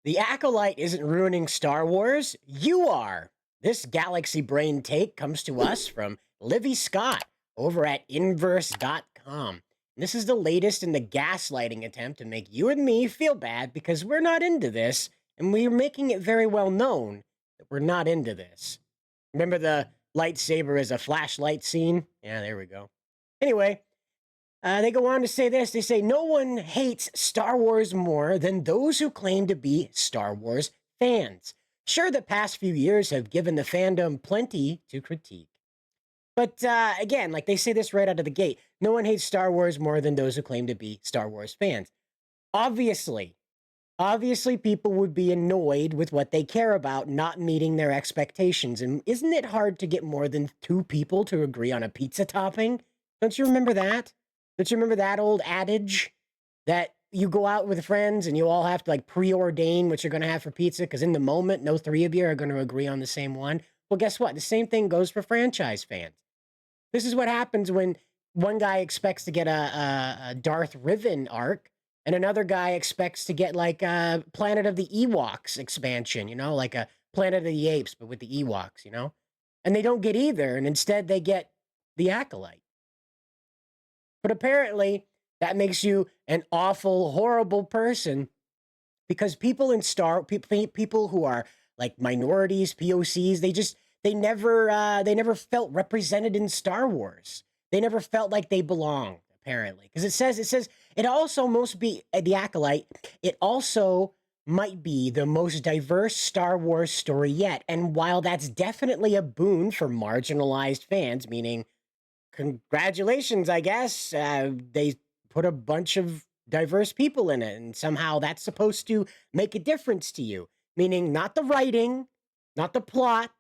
The Acolyte isn't ruining Star Wars. You are. This Galaxy Brain take comes to us from Livy Scott over at inverse.com. This is the latest in the gaslighting attempt to make you and me feel bad because we're not into this, and we're making it very well known that we're not into this. Remember the lightsaber as a flashlight scene? Yeah, there we go. Anyway, they go on to say this. They say, no one hates Star Wars more than those who claim to be Star Wars fans. Sure, the past few years have given the fandom plenty to critique. But again, like they say this right out of the gate, no one hates Star Wars more than those who claim to be Star Wars fans. Obviously, people would be annoyed with what they care about not meeting their expectations. And isn't it hard to get more than two people to agree on a pizza topping? Don't you remember that? Don't you remember that old adage that you go out with friends and you all have to like preordain what you're going to have for pizza because in the moment, no three of you are going to agree on the same one? Well, guess what? The same thing goes for franchise fans. This is what happens when one guy expects to get a Darth Riven arc and another guy expects to get like a Planet of the Ewoks expansion, like a Planet of the Apes, but with the Ewoks, And they don't get either, and instead they get the Acolyte. But apparently that makes you an awful, horrible person because people who are like minorities, POCs, they never felt represented in Star Wars. They never felt like they belonged, apparently. Because it says it also must be the Acolyte. It also might be the most diverse Star Wars story yet. And while that's definitely a boon for marginalized fans, meaning congratulations, I guess, they put a bunch of diverse people in it, and somehow that's supposed to make a difference to you. Meaning not the writing, not the plot,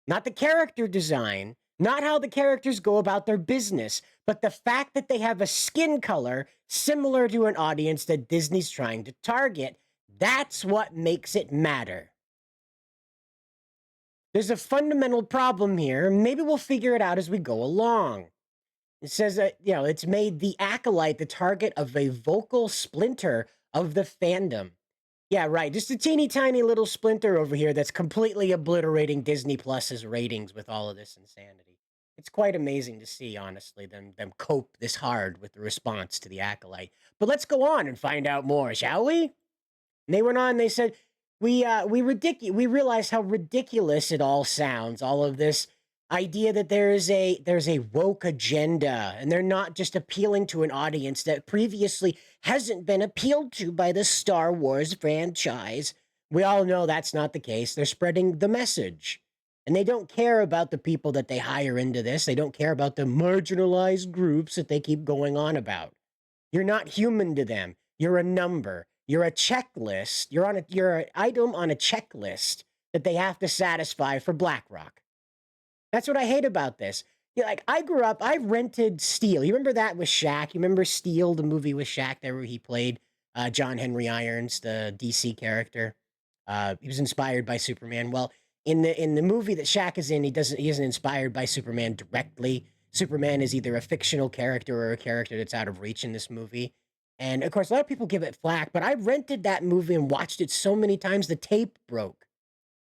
not the character design, not how the characters go about their business, but the fact that they have a skin color similar to an audience that Disney's trying to target. That's what makes it matter. There's a fundamental problem here. Maybe we'll figure it out as we go along. It says that, it's made the Acolyte the target of a vocal splinter of the fandom. Yeah, right. Just a teeny tiny little splinter over here that's completely obliterating Disney Plus's ratings with all of this insanity. It's quite amazing to see, honestly, them cope this hard with the response to the Acolyte. But let's go on and find out more, shall we? And they went on, they said, we realize how ridiculous it all sounds, all of this idea that there's a woke agenda, and they're not just appealing to an audience that previously hasn't been appealed to by the Star Wars franchise. We all know that's not the case. They're spreading the message. And they don't care about the people that they hire into this. They don't care about the marginalized groups that they keep going on about. You're not human to them. You're a number. You're a checklist. You're an item on a checklist that they have to satisfy for BlackRock. That's what I hate about this. I grew up, I rented Steel. You remember that with Shaq? You remember Steel, the movie with Shaq there where he played John Henry Irons, the DC character? He was inspired by Superman. Well, in the movie that Shaq is in, he isn't inspired by Superman directly. Superman is either a fictional character or a character that's out of reach in this movie. And of course, a lot of people give it flack, but I rented that movie and watched it so many times the tape broke.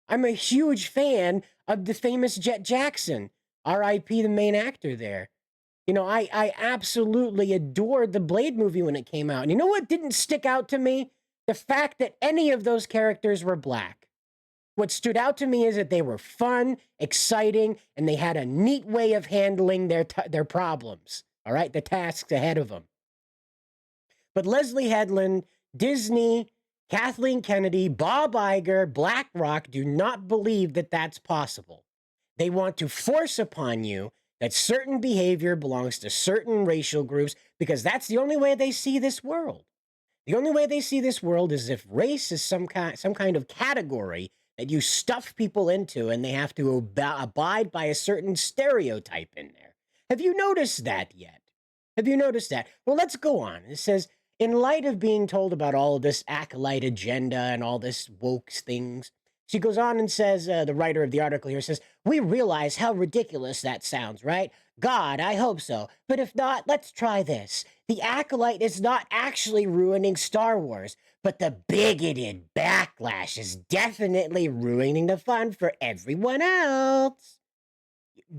I'm a huge fan of the famous Jet Jackson, R.I.P. the main actor there. I absolutely adored the Blade movie when it came out. And you know what didn't stick out to me? The fact that any of those characters were black. What stood out to me is that they were fun, exciting, and they had a neat way of handling their problems, all right? The tasks ahead of them. But Leslye Headland, Disney, Kathleen Kennedy, Bob Iger, BlackRock do not believe that that's possible. They want to force upon you that certain behavior belongs to certain racial groups because that's the only way they see this world. The only way they see this world is if race is some kind of category that you stuff people into and they have to abide by a certain stereotype in there. Have you noticed that yet? Have you noticed that? Well, let's go on. It says, in light of being told about all of this Acolyte agenda and all this woke things, she goes on and says, the writer of the article here says, we realize how ridiculous that sounds, right? God, I hope so. But if not, let's try this. The Acolyte is not actually ruining Star Wars, But the bigoted backlash is definitely ruining the fun for everyone else.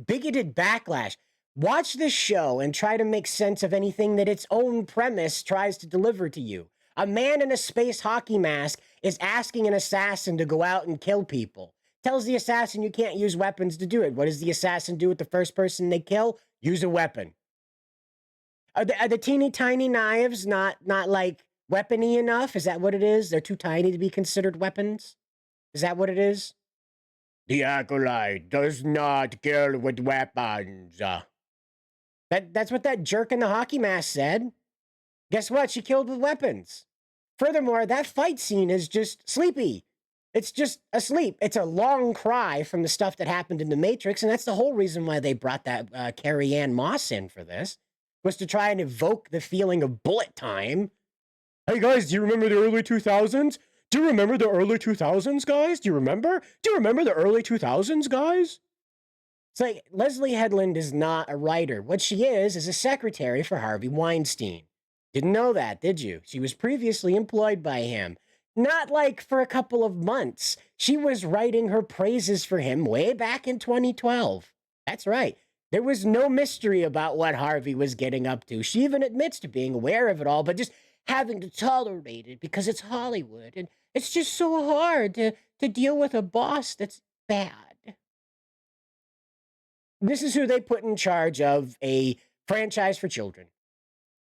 Bigoted backlash. Watch this show and try to make sense of anything that its own premise tries to deliver to you. A man in a space hockey mask is asking an assassin to go out and kill people. Tells the assassin you can't use weapons to do it. What does the assassin do with the first person they kill? Use a weapon. Are the teeny tiny knives not like weapony enough? Is that what it is? They're too tiny to be considered weapons? Is that what it is? The Acolyte does not kill with weapons. That's what that jerk in the hockey mask said. Guess what? She killed with weapons. Furthermore, that fight scene is just sleepy. It's just asleep. It's a long cry from the stuff that happened in The Matrix, and that's the whole reason why they brought that Carrie Ann Moss in for this, was to try and evoke the feeling of bullet time. Hey guys, do you remember the early 2000s? Do you remember the early 2000s, guys? Do you remember? Do you remember the early 2000s, guys? It's like Leslye Headland is not a writer. What she is a secretary for Harvey Weinstein. Didn't know that, did you? She was previously employed by him. Not like for a couple of months. She was writing her praises for him way back in 2012. That's right. There was no mystery about what Harvey was getting up to. She even admits to being aware of it all, but just having to tolerate it because it's Hollywood. And it's just so hard to deal with a boss that's bad. This is who they put in charge of a franchise for children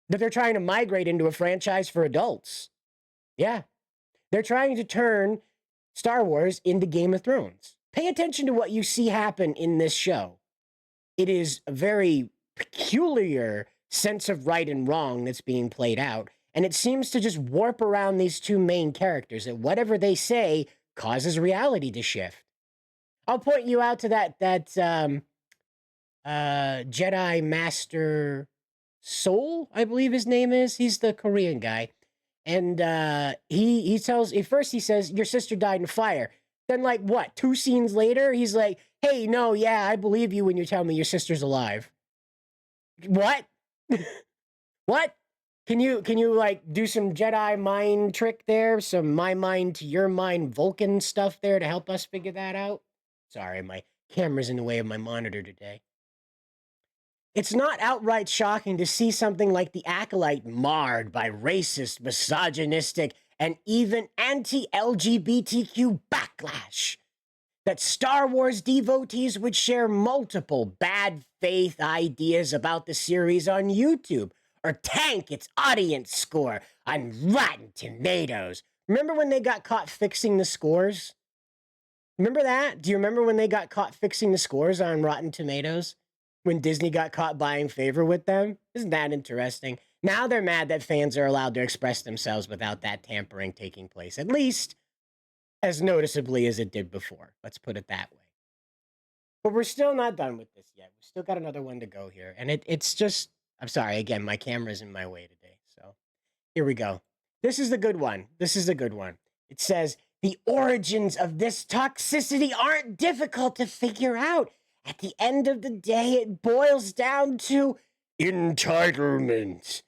that they're trying to migrate into a franchise for adults. Yeah. They're trying to turn Star Wars into Game of Thrones. Pay attention to what you see happen in this show. It is a very peculiar sense of right and wrong that's being played out, and it seems to just warp around these two main characters, that whatever they say causes reality to shift. I'll point you out to that Jedi Master Soul, I believe his name is. He's the Korean guy. And he tells, at first he says, your sister died in fire. Then like what, 2 scenes later, he's like, hey, no, yeah, I believe you when you tell me your sister's alive. What? What? Can you like do some Jedi mind trick there? Some my mind to your mind Vulcan stuff there to help us figure that out? Sorry, my camera's in the way of my monitor today. It's not outright shocking to see something like the Acolyte marred by racist, misogynistic, and even anti-LGBTQ backlash. That Star Wars devotees would share multiple bad faith ideas about the series on YouTube, or tank its audience score on Rotten Tomatoes. Remember when they got caught fixing the scores? Remember that? Do you remember when they got caught fixing the scores on Rotten Tomatoes? When Disney got caught buying favor with them? Isn't that interesting? Now they're mad that fans are allowed to express themselves without that tampering taking place, at least as noticeably as it did before. Let's put it that way. But we're still not done with this yet. We've still got another one to go here. And it's just, I'm sorry, again, my camera's in my way today. So here we go. This is the good one. This is the good one. It says, the origins of this toxicity aren't difficult to figure out. At the end of the day, it boils down to entitlement.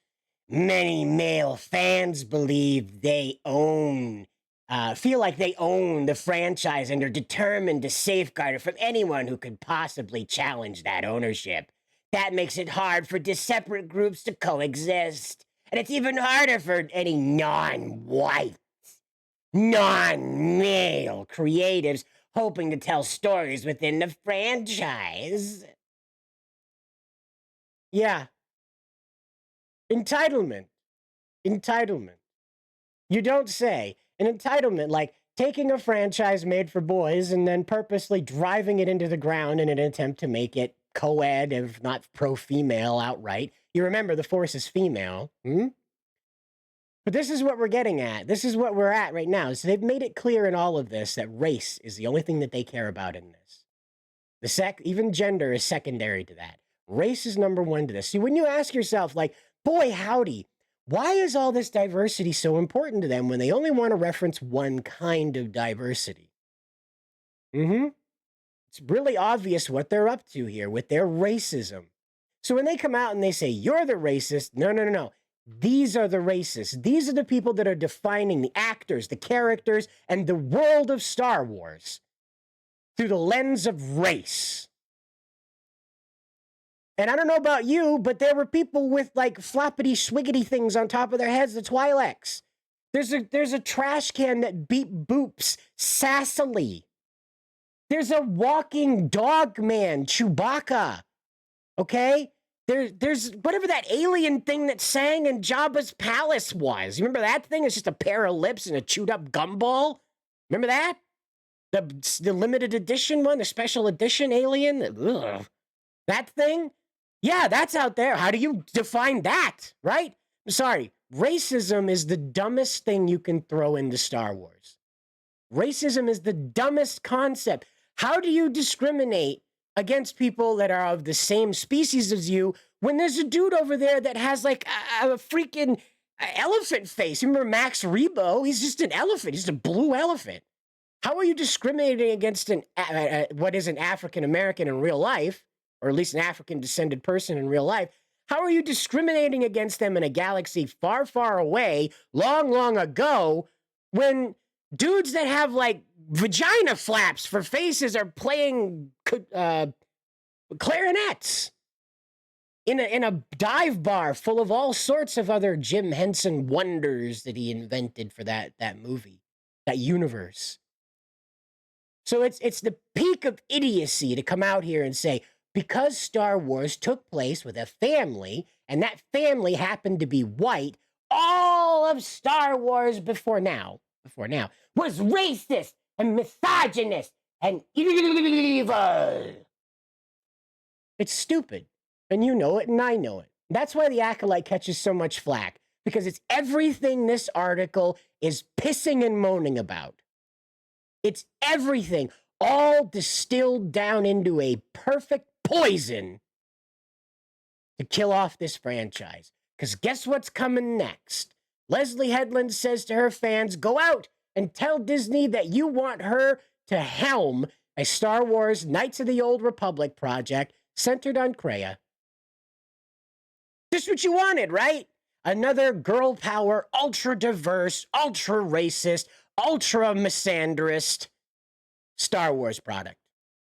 Many male fans believe they feel like they own the franchise and are determined to safeguard it from anyone who could possibly challenge that ownership. That makes it hard for separate groups to coexist. And it's even harder for any non-white, non-male creatives hoping to tell stories within the franchise. Yeah. Entitlement. Entitlement. You don't say. An entitlement, like taking a franchise made for boys and then purposely driving it into the ground in an attempt to make it co-ed, if not pro-female outright. You remember the Force is female. But this is what we're getting at. This is what we're at right now. So they've made it clear in all of this that race is the only thing that they care about in this. Even gender is secondary to that. Race is number one to this. See, when you ask yourself, like, boy, howdy, why is all this diversity so important to them when they only want to reference one kind of diversity? It's really obvious what they're up to here with their racism. So when they come out and they say, you're the racist, no. These are the racists. These are the people that are defining the actors, the characters, and the world of Star Wars through the lens of race. And I don't know about you, but there were people with like floppity swiggity things on top of their heads, the Twi'leks. There's a trash can that beep boops sassily. There's a walking dog man, Chewbacca. Okay? There's whatever that alien thing that sang in Jabba's palace was. You remember that thing? It's just a pair of lips and a chewed up gumball. Remember that? The limited edition one, the special edition alien? Ugh. That thing? Yeah, that's out there. How do you define that, right? I'm sorry. Racism is the dumbest thing you can throw into Star Wars. Racism is the dumbest concept. How do you discriminate against people that are of the same species as you when there's a dude over there that has like a freaking elephant face? You remember Max Rebo? He's just an elephant. He's a blue elephant. How are you discriminating against what is an African American in real life, or at least an African descended person in real life? How are you discriminating against them in a galaxy far, far away, long, long ago, when dudes that have like vagina flaps for faces are playing clarinets in a dive bar full of all sorts of other Jim Henson wonders that he invented for that movie, that universe? So it's the peak of idiocy to come out here and say, because Star Wars took place with a family, and that family happened to be white, all of Star Wars before now was racist and misogynist and evil. It's stupid. And you know it, and I know it. That's why the Acolyte catches so much flack, because it's everything this article is pissing and moaning about. It's everything, all distilled down into a perfect poison to kill off this franchise. Because guess what's coming next? Leslye Headland says to her fans, go out and tell Disney that you want her to helm a Star Wars Knights of the Old Republic project centered on Traya. Just what you wanted, right? Another girl power, ultra diverse, ultra racist, ultra misandrist Star Wars product.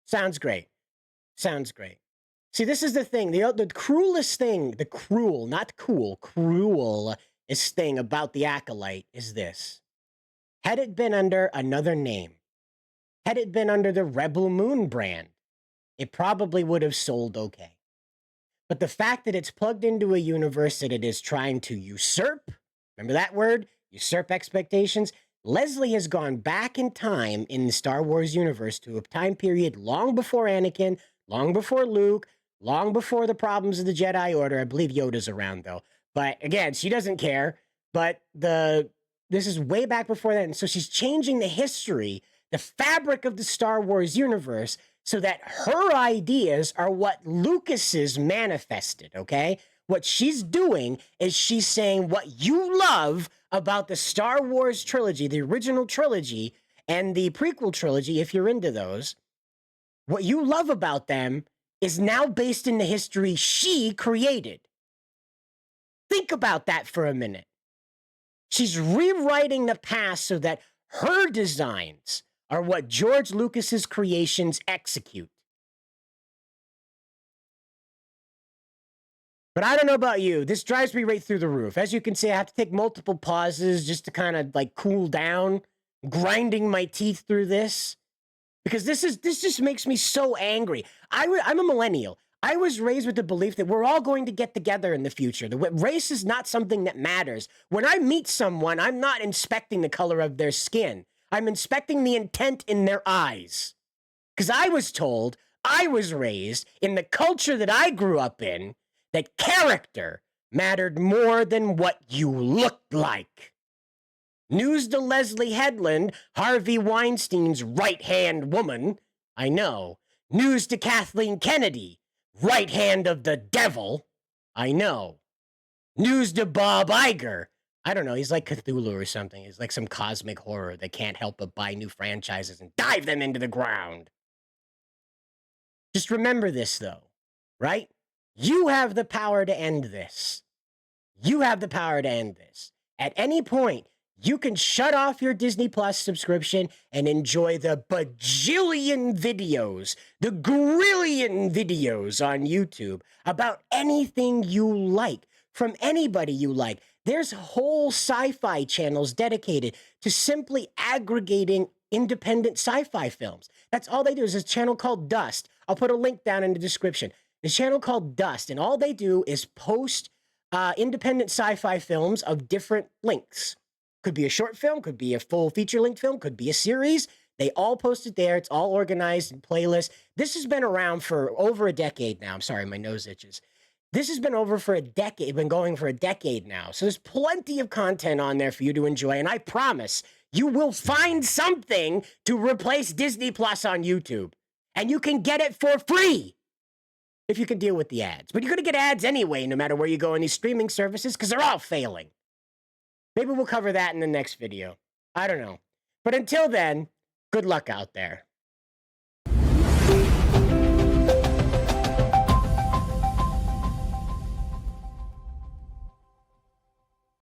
Sounds great. Sounds great. See, this is the thing. The cruelest thing, the cruel, not cool, cruelest thing about the Acolyte is this. Had it been under another name, had it been under the Rebel Moon brand, it probably would have sold okay. But the fact that it's plugged into a universe that it is trying to usurp, remember that word? Usurp expectations. Leslye has gone back in time in the Star Wars universe to a time period long before Anakin, long before Luke, long before the problems of the Jedi Order. I believe Yoda's around, though. But again, she doesn't care. But this is way back before that. And so she's changing the history, the fabric of the Star Wars universe, so that her ideas are what Lucas's manifested, okay? What she's doing is she's saying what you love about the Star Wars trilogy, the original trilogy, and the prequel trilogy, if you're into those, what you love about them is now based in the history she created. Think about that for a minute. She's rewriting the past so that her designs are what George Lucas's creations execute. But I don't know about you. This drives me right through the roof. As you can see, I have to take multiple pauses just to kind of like cool down, grinding my teeth through this. Because this just makes me so angry. I'm a millennial. I was raised with the belief that we're all going to get together in the future. The race is not something that matters. When I meet someone, I'm not inspecting the color of their skin. I'm inspecting the intent in their eyes. Because I was told, I was raised in the culture that I grew up in, that character mattered more than what you looked like. News to Leslye Headland, Harvey Weinstein's right-hand woman. I know. News to Kathleen Kennedy, right hand of the devil. I know. News to Bob Iger. I don't know, he's like Cthulhu or something. He's like some cosmic horror that can't help but buy new franchises and dive them into the ground. Just remember this, though, right? You have the power to end this. You have the power to end this. At any point, you can shut off your Disney Plus subscription and enjoy the bajillion videos, the grillion videos on YouTube about anything you like, from anybody you like. There's whole sci-fi channels dedicated to simply aggregating independent sci-fi films. That's all they do. Is a channel called Dust. I'll put a link down in the description. The channel called Dust, and all they do is post independent sci-fi films of different lengths. Could be a short film, could be a full feature-length film, could be a series. They all post it there. It's all organized in playlists. This has been around for over a decade now. I'm sorry, my nose itches. This has been over for a decade, been going for a decade now. So there's plenty of content on there for you to enjoy. And I promise you will find something to replace Disney Plus on YouTube. And you can get it for free if you can deal with the ads. But you're going to get ads anyway, no matter where you go in these streaming services, because they're all failing. Maybe we'll cover that in the next video. I don't know. But until then, good luck out there.